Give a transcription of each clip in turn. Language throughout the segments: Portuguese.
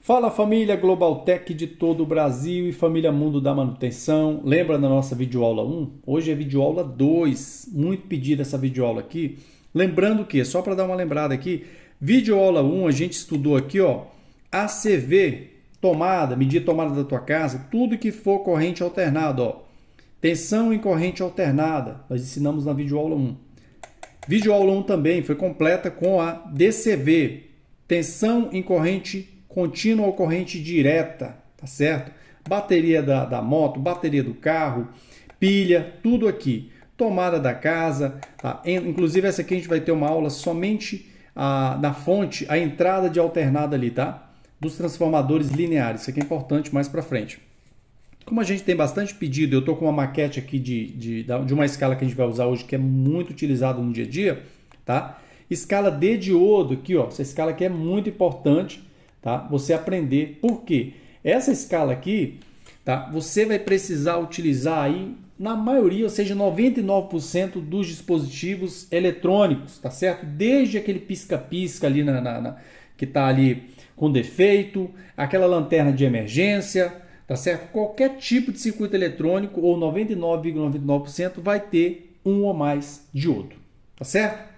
Fala família Global Tech de todo o Brasil e família Mundo da Manutenção. Lembra da nossa videoaula 1? Hoje é videoaula 2. Muito pedida essa videoaula aqui. Lembrando que, só para dar uma lembrada aqui, videoaula 1 a gente estudou aqui, ó, ACV, tomada, medir tomada da tua casa, tudo que for corrente alternada, ó. Tensão em corrente alternada, nós ensinamos na videoaula 1. Videoaula 1 também foi completa com a DCV, tensão em corrente contínua ou corrente direta, tá certo? Bateria da moto, bateria do carro, pilha, tudo aqui. Tomada da casa, tá? Inclusive essa aqui a gente vai ter uma aula somente na fonte, a entrada de alternada ali, tá? Dos transformadores lineares, isso aqui é importante mais para frente. Como a gente tem bastante pedido, eu estou com uma maquete aqui de uma escala que a gente vai usar hoje, que é muito utilizada no dia a dia, tá? Escala de diodo aqui, ó, essa escala aqui é muito importante, tá? Você aprender. Por quê? Essa escala aqui, tá? Você vai precisar utilizar aí, na maioria, ou seja, 99% dos dispositivos eletrônicos, tá certo? Desde aquele pisca-pisca ali que está ali com defeito, aquela lanterna de emergência, tá certo? Qualquer tipo de circuito eletrônico, ou 99,99%, vai ter um ou mais diodo, tá certo?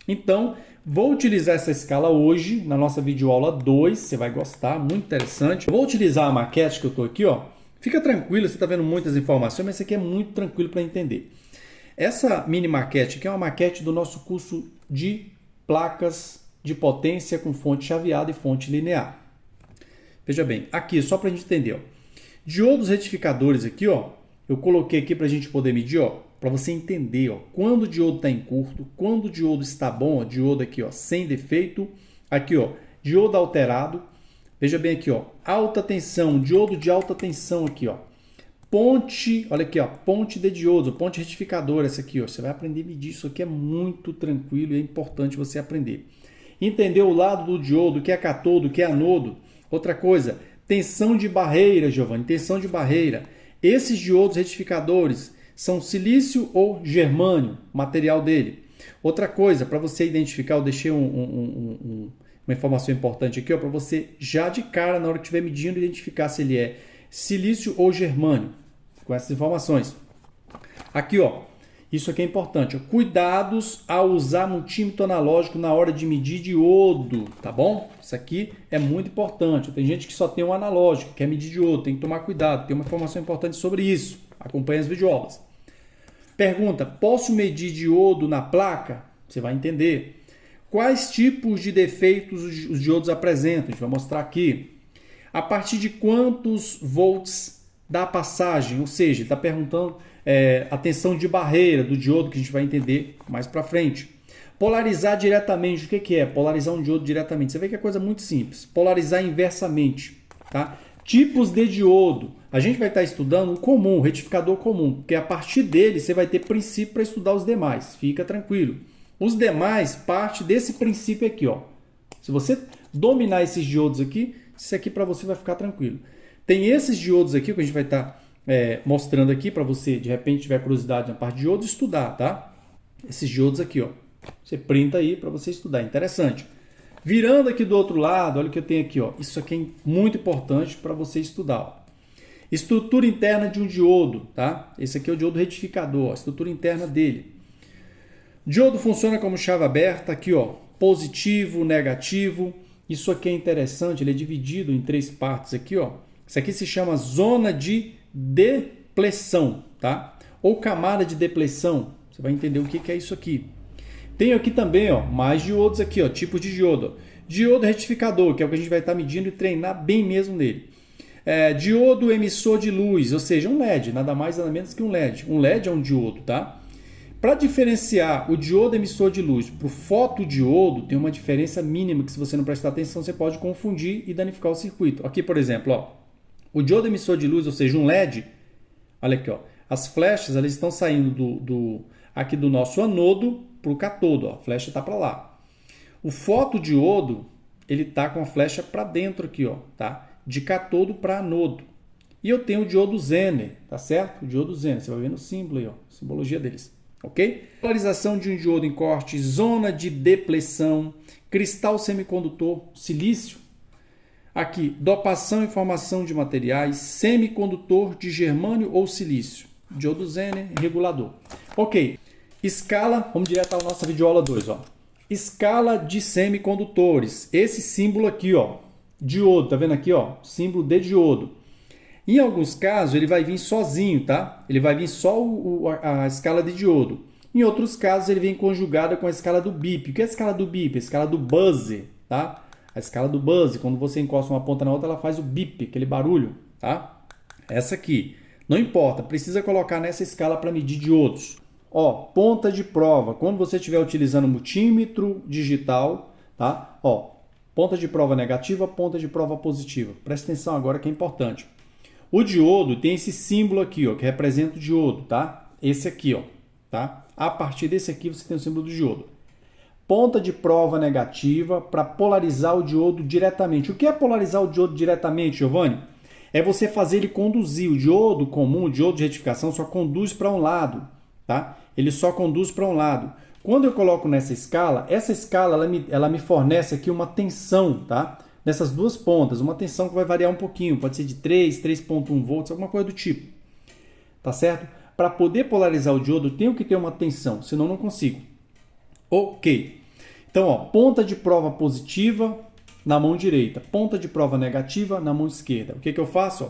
Então, vou utilizar essa escala hoje, na nossa videoaula 2, você vai gostar, muito interessante. Vou utilizar a maquete que eu estou aqui, ó. Fica tranquilo, você está vendo muitas informações, mas isso aqui é muito tranquilo para entender. Essa mini maquete aqui é uma maquete do nosso curso de placas de potência com fonte chaveada e fonte linear. Veja bem, aqui, só para a gente entender, ó. Diodos retificadores aqui, ó, eu coloquei aqui para a gente poder medir, ó, para você entender, ó, quando o diodo está em curto, quando o diodo está bom, ó, diodo aqui, ó, sem defeito, aqui, ó, diodo alterado, veja bem aqui, ó, alta tensão, diodo de alta tensão aqui, ó, ponte, olha aqui, ó, ponte de diodo, ponte retificadora, essa aqui, ó, você vai aprender a medir, isso aqui é muito tranquilo e é importante você aprender. Entender o lado do diodo, o que é catodo, o que é anodo. Outra coisa, tensão de barreira, Giovanni, tensão de barreira. Esses diodos retificadores são silício ou germânio, material dele. Outra coisa, para você identificar, eu deixei uma informação importante aqui, para você já de cara, na hora que estiver medindo, identificar se ele é silício ou germânio, com essas informações. Aqui, ó, isso aqui é importante, ó, cuidados ao usar multímetro analógico na hora de medir diodo, tá bom? Isso aqui é muito importante. Tem gente que só tem um analógico, quer medir diodo, tem que tomar cuidado, tem uma informação importante sobre isso. Acompanhe as videoaulas. Pergunta, posso medir diodo na placa? Você vai entender. Quais tipos de defeitos os diodos apresentam? A gente vai mostrar aqui. A partir de quantos volts dá passagem? Ou seja, está perguntando a tensão de barreira do diodo, que a gente vai entender mais para frente. Polarizar diretamente. O que é polarizar um diodo diretamente? Você vê que é coisa muito simples. Polarizar inversamente. Tá? Tipos de diodo. A gente vai estar estudando o comum, o retificador comum, porque a partir dele você vai ter princípio para estudar os demais. Fica tranquilo. Os demais parte desse princípio aqui, ó. Se você dominar esses diodos aqui, isso aqui para você vai ficar tranquilo. Tem esses diodos aqui que a gente vai estar mostrando aqui para você, de repente tiver curiosidade na parte de diodo, estudar, tá? Esses diodos aqui, ó. Você printa aí para você estudar, interessante. Virando aqui do outro lado, olha o que eu tenho aqui, ó. Isso aqui é muito importante para você estudar, ó. Estrutura interna de um diodo, tá? Esse aqui é o diodo retificador, a estrutura interna dele. Diodo funciona como chave aberta, aqui, ó, positivo, negativo. Isso aqui é interessante, ele é dividido em 3 partes aqui, ó. Isso aqui se chama zona de depleção, tá? Ou camada de depleção. Você vai entender o que é isso aqui. Tenho aqui também, ó, mais diodos aqui, ó, tipos de diodo. Diodo retificador, que é o que a gente vai estar medindo e treinar bem mesmo nele. Diodo emissor de luz, ou seja, um LED, nada mais nada menos que um LED. Um LED é um diodo, tá? Para diferenciar o diodo emissor de luz para o fotodiodo, tem uma diferença mínima que, se você não prestar atenção, você pode confundir e danificar o circuito. Aqui, por exemplo, ó, o diodo emissor de luz, ou seja, um LED, olha aqui, ó, as flechas elas estão saindo aqui do nosso anodo para o catodo, ó, a flecha está para lá. O fotodiodo, ele está com a flecha para dentro aqui, ó, tá? De catodo para anodo. E eu tenho o diodo Zener, tá certo? O diodo Zener, você vai ver no símbolo aí, ó, a simbologia deles. Ok? Polarização de um diodo em corte, zona de depleção, cristal semicondutor, silício. Aqui, dopação e formação de materiais, semicondutor de germânio ou silício, diodo Zener, regulador. Ok, escala, vamos direto à nossa videoaula 2, ó. Escala de semicondutores, esse símbolo aqui, ó, diodo, tá vendo aqui, ó, símbolo de diodo. Em alguns casos ele vai vir sozinho, tá? Ele vai vir só a escala de diodo. Em outros casos ele vem conjugada com a escala do bip. O que é a escala do bip? A escala do buzzer, tá? A escala do buzzer, quando você encosta uma ponta na outra, ela faz o bip, aquele barulho, tá? Essa aqui. Não importa, precisa colocar nessa escala para medir diodos. Ó, ponta de prova, quando você estiver utilizando multímetro digital, tá? Ó, ponta de prova negativa, ponta de prova positiva. Presta atenção agora que é importante. O diodo tem esse símbolo aqui, ó, que representa o diodo, tá? Esse aqui, ó, tá? A partir desse aqui você tem o símbolo do diodo. Ponta de prova negativa para polarizar o diodo diretamente. O que é polarizar o diodo diretamente, Giovanni? É você fazer ele conduzir. O diodo comum, o diodo de retificação, só conduz para um lado, tá? Ele só conduz para um lado. Quando eu coloco nessa escala, essa escala ela me fornece aqui uma tensão, tá? Nessas duas pontas, uma tensão que vai variar um pouquinho, pode ser de 3, 3,1 volts, alguma coisa do tipo, tá certo? Para poder polarizar o diodo, eu tenho que ter uma tensão, senão não consigo. Ok. Então, ó, ponta de prova positiva na mão direita, ponta de prova negativa na mão esquerda. O que que eu faço? Ó?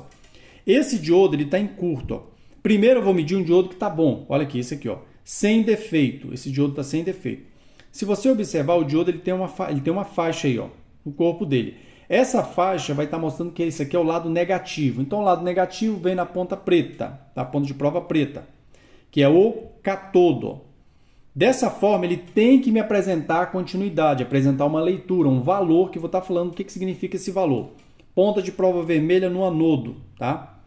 Esse diodo ele está em curto. Ó. Primeiro eu vou medir um diodo que está bom. Olha aqui, esse aqui, ó, sem defeito. Esse diodo está sem defeito. Se você observar, o diodo ele tem uma faixa aí, ó, no corpo dele. Essa faixa vai estar mostrando que esse aqui é o lado negativo. Então, o lado negativo vem na ponta preta, tá? Ponta de prova preta, que é o catodo. Dessa forma, ele tem que me apresentar a continuidade, apresentar uma leitura, um valor que eu vou estar falando o que significa esse valor. Ponta de prova vermelha no anodo, tá?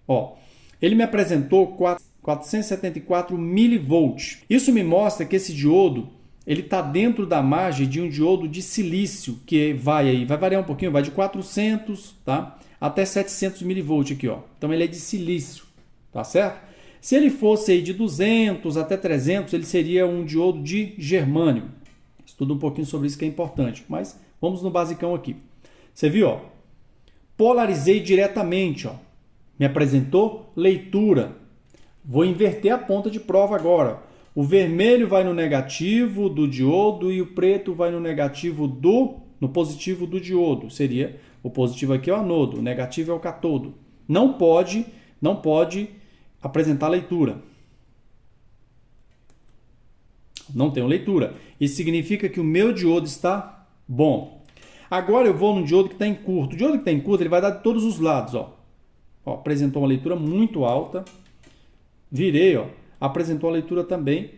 Ó, ele me apresentou 474 milivolts. Isso me mostra que esse diodo ele está dentro da margem de um diodo de silício, que vai variar um pouquinho, vai de 400, tá, até 700 milivolts aqui, ó. Então ele é de silício, tá certo? Se ele fosse aí de 200 até 300, ele seria um diodo de germânio. Estuda um pouquinho sobre isso que é importante, mas vamos no basicão aqui. Você viu, ó? Polarizei diretamente, ó. Me apresentou leitura. Vou inverter a ponta de prova agora. O vermelho vai no negativo do diodo e o preto vai no negativo no positivo do diodo. Seria o positivo aqui é o anodo, o negativo é o catodo. Não pode apresentar leitura. Não tenho leitura. Isso significa que o meu diodo está bom. Agora eu vou no diodo que está em curto. O diodo que está em curto ele vai dar de todos os lados, ó. Ó, apresentou uma leitura muito alta. Virei, ó. Apresentou a leitura também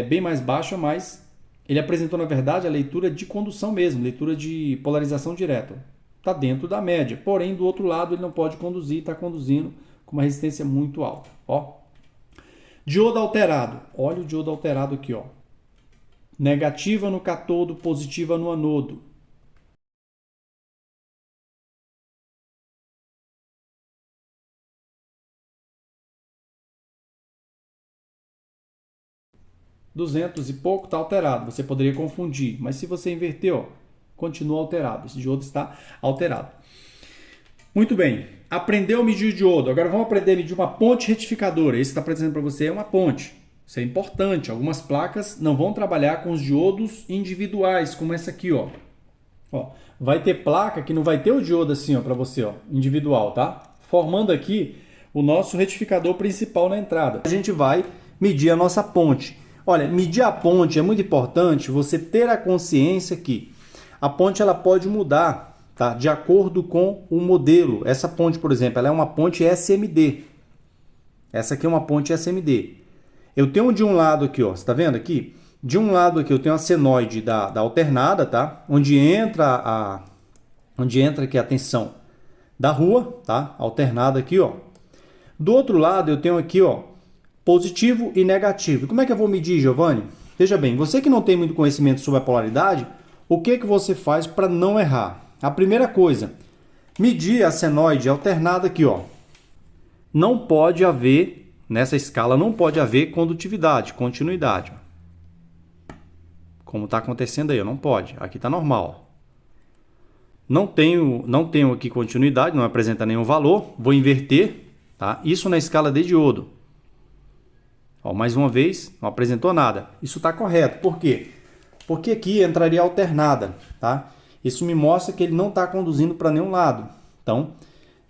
bem mais baixa, mas ele apresentou, na verdade, a leitura de condução mesmo, leitura de polarização direta. Está dentro da média, porém, do outro lado, ele não pode conduzir, está conduzindo com uma resistência muito alta. Ó. Diodo alterado. Olha o diodo alterado aqui, ó. Negativa no catodo, positiva no anodo. $200 e pouco está alterado. Você poderia confundir, mas se você inverter, ó, continua alterado. Esse diodo está alterado. Muito bem. Aprendeu a medir o diodo. Agora vamos aprender a medir uma ponte retificadora. Esse está apresentando para você é uma ponte. Isso é importante. Algumas placas não vão trabalhar com os diodos individuais, como essa aqui, ó. Ó, vai ter placa que não vai ter o diodo assim, ó, para você, ó, individual, tá? Formando aqui o nosso retificador principal na entrada. A gente vai medir a nossa ponte. Olha, medir a ponte é muito importante você ter a consciência que a ponte ela pode mudar, tá? De acordo com o modelo. Essa ponte, por exemplo, ela é uma ponte SMD. Essa aqui é uma ponte SMD. Eu tenho de um lado aqui, ó, você tá vendo aqui? De um lado aqui eu tenho a senoide da alternada, tá? Onde entra aqui a tensão da rua, tá? Alternada aqui, ó. Do outro lado eu tenho aqui, ó, positivo e negativo. Como é que eu vou medir, Giovanni? Veja bem, você que não tem muito conhecimento sobre a polaridade, o que você faz para não errar? A primeira coisa, medir a senoide alternada aqui, ó. Não pode haver, nessa escala, não pode haver condutividade, continuidade. Como está acontecendo aí, não pode. Aqui está normal. não tenho aqui continuidade, não apresenta nenhum valor, vou inverter, tá? Isso na escala de diodo. Ó, mais uma vez, não apresentou nada. Isso está correto. Por quê? Porque aqui entraria alternada, tá? Isso me mostra que ele não está conduzindo para nenhum lado. Então,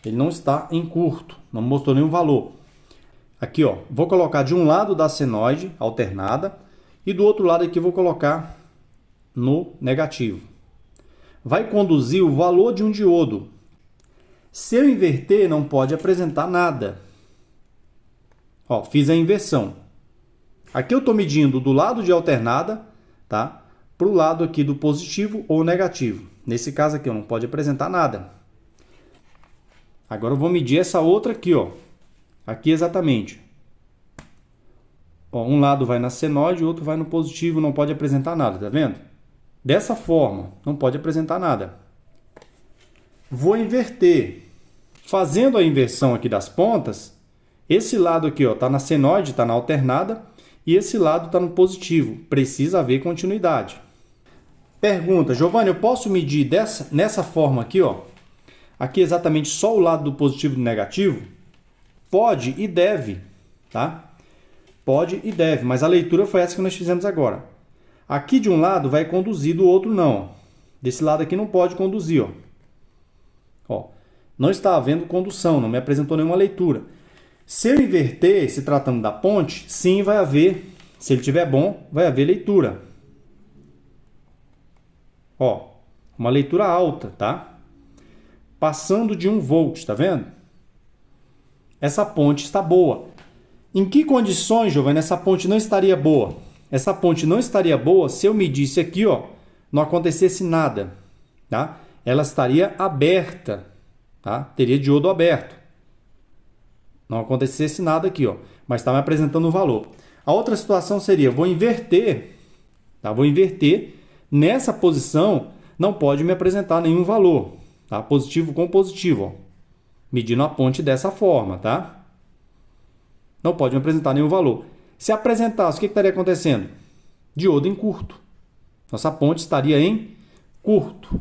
ele não está em curto, não mostrou nenhum valor. Aqui, ó, vou colocar de um lado da senoide alternada e do outro lado aqui vou colocar no negativo. Vai conduzir o valor de um diodo. Se eu inverter, não pode apresentar nada. Ó, fiz a inversão. Aqui eu estou medindo do lado de alternada, tá? Para o lado aqui do positivo ou negativo. Nesse caso aqui, ó, não pode apresentar nada. Agora eu vou medir essa outra aqui, ó. Aqui exatamente. Ó, um lado vai na senoide, o outro vai no positivo, não pode apresentar nada, tá vendo? Dessa forma, não pode apresentar nada. Vou inverter. Fazendo a inversão aqui das pontas, esse lado aqui está na senoide, está na alternada, e esse lado está no positivo. Precisa haver continuidade. Pergunta, Giovanni, eu posso medir nessa forma aqui, ó? Aqui exatamente só o lado do positivo e do negativo? Pode e deve, tá? Pode e deve, mas a leitura foi essa que nós fizemos agora. Aqui de um lado vai conduzir, do outro não. Desse lado aqui não pode conduzir, ó. Ó, não está havendo condução, não me apresentou nenhuma leitura. Se eu inverter, se tratando da ponte, sim vai haver, se ele estiver bom, vai haver leitura. Ó, uma leitura alta, tá? Passando de 1 volt, tá vendo? Essa ponte está boa. Em que condições, Giovanni, essa ponte não estaria boa? Essa ponte não estaria boa se eu medisse aqui, ó, não acontecesse nada, tá? Ela estaria aberta, tá? Teria diodo aberto. Não acontecesse nada aqui, ó, mas está me apresentando um valor. A outra situação seria, vou inverter, tá? Vou inverter, nessa posição não pode me apresentar nenhum valor, tá? Positivo com positivo, ó. Medindo a ponte dessa forma, tá? Não pode me apresentar nenhum valor. Se apresentasse, o que estaria acontecendo? Diodo em curto. Nossa ponte estaria em curto.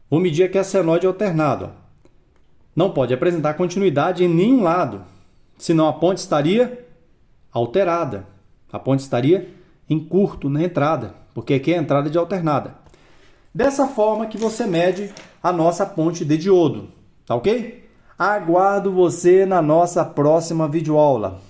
Vou medir aqui a senoide alternada. Não pode apresentar continuidade em nenhum lado, senão a ponte estaria alterada. A ponte estaria em curto na entrada, porque aqui é a entrada de alternada. Dessa forma que você mede a nossa ponte de diodo, tá ok? Aguardo você na nossa próxima videoaula.